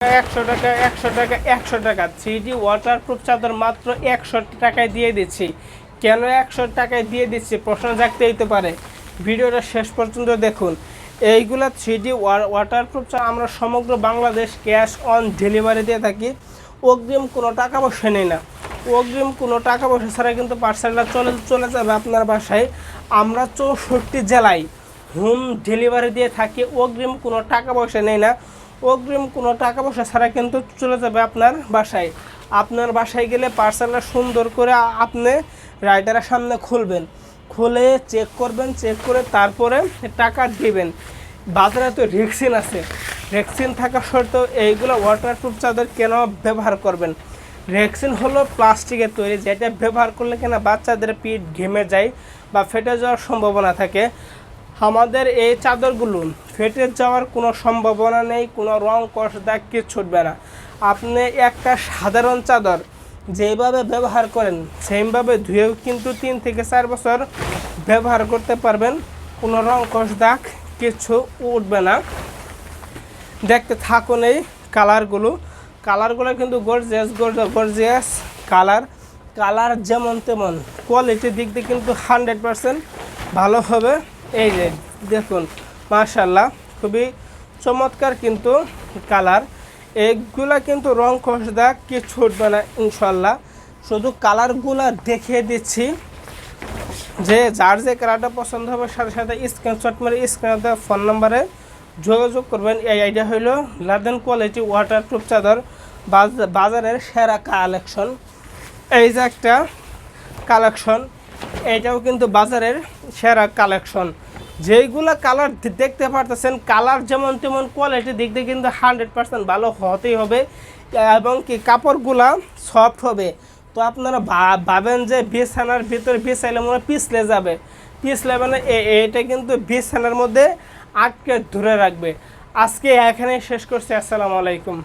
100 টাকা 100 টাকা 100 টাকা 3D ওয়াটারপ্রুফ চাদর মাত্র 100 টাকায় দিয়ে দিচ্ছি। কেন 100 টাকায় দিয়ে দিচ্ছি প্রশ্ন জাগতেই তো পারে, ভিডিওটা শেষ পর্যন্ত দেখুন। এইগুলা 3D ওয়াটারপ্রুফ আমরা সমগ্র বাংলাদেশ ক্যাশ অন ডেলিভারি দিয়ে থাকি। অগ্রিম কোনো টাকা পয়সা নেই না, অগ্রিম কোনো টাকা পয়সা ছাড়া কিন্তু পার্সেলটা চলে যাবে আপনার বাসায়। আমরা 64 জেলায় হোম ডেলিভারি দিয়ে থাকি, অগ্রিম কোনো টাকা পয়সা নেই না, অগ্রিম কোনো টাকা পয়সা ছাড়া কিন্তু চলে যাবে আপনার বাসায়। আপনার বাসায় গেলে পার্সেলটা সুন্দর করে আপনি রাইডারের সামনে খুলবেন, খুলে চেক করবেন, চেক করে তারপরে টাকা দিবেন। বাজারে তো রেক্সিন আছে, রেক্সিন থাকা সত্ত্বেও এইগুলো ওয়াটারপ্রুফ চাদর কেন ব্যবহার করবেন? রেক্সিন হলো প্লাস্টিকের তৈরি, যেটা ব্যবহার করলে কেন বাচ্চাদের পিঠ ঘেমে যায় বা ফেটে যাওয়ার সম্ভাবনা থাকে। আমাদের এই চাদরগুলো ফেটে যাওয়ার কোনো সম্ভাবনা নেই, কোনো রং কষ দাগ কিছু ছুটবে না। আপনি একটা সাধারণ চাদর যেভাবে ব্যবহার করেন সেইভাবে ধুয়েও কিন্তু 3 থেকে 4 বছর ব্যবহার করতে পারবেন, কোনো রং কষ দাগ কিছু উঠবে না। দেখতে থাকুন এই কালারগুলো কিন্তু গর্জিয়াস কালার যেমন তেমন, কোয়ালিটির দিক দিয়ে কিন্তু 100% ভালো হবে। এই যে দেখুন, মাশাআল্লাহ খুবই চমৎকার কিন্তু কালার। এইগুলা কিন্তু রং কষ দাগ কিছু উঠবে না ইনশাল্লাহ। শুধু কালারগুলা দেখিয়ে দিচ্ছি, যে যার যে কালারটা পছন্দ হবে সাথে সাথে স্ক্রিনশট মেরে স্ক্রিনে দেওয়া ফোন নাম্বারে যোগাযোগ করবেন। এই আইডিয়া হইল লাদেন কোয়ালিটি ওয়াটারপ্রুফ চাদর, বাজারের সেরা কালেকশন। এই যে একটা কালেকশন, এইটাও কিন্তু বাজারের সেরা কালেকশন। যেইগুলো কালার দেখতে পারতেছেন, কালার যেমন তেমন কোয়ালিটির দিক দিয়ে কিন্তু 100% ভালো হতেই হবে, এবং কি কাপড়গুলা সফট হবে। তো আপনারা ভাবেন যে বিছানার ভিতরে বিছাইলে মনে পিছলে যাবে, পিছলে মানে এটা কিন্তু বিছানার মধ্যে আটকে ধরে রাখবে। আজকে এখানে শেষ করছি। আসসালামু আলাইকুম।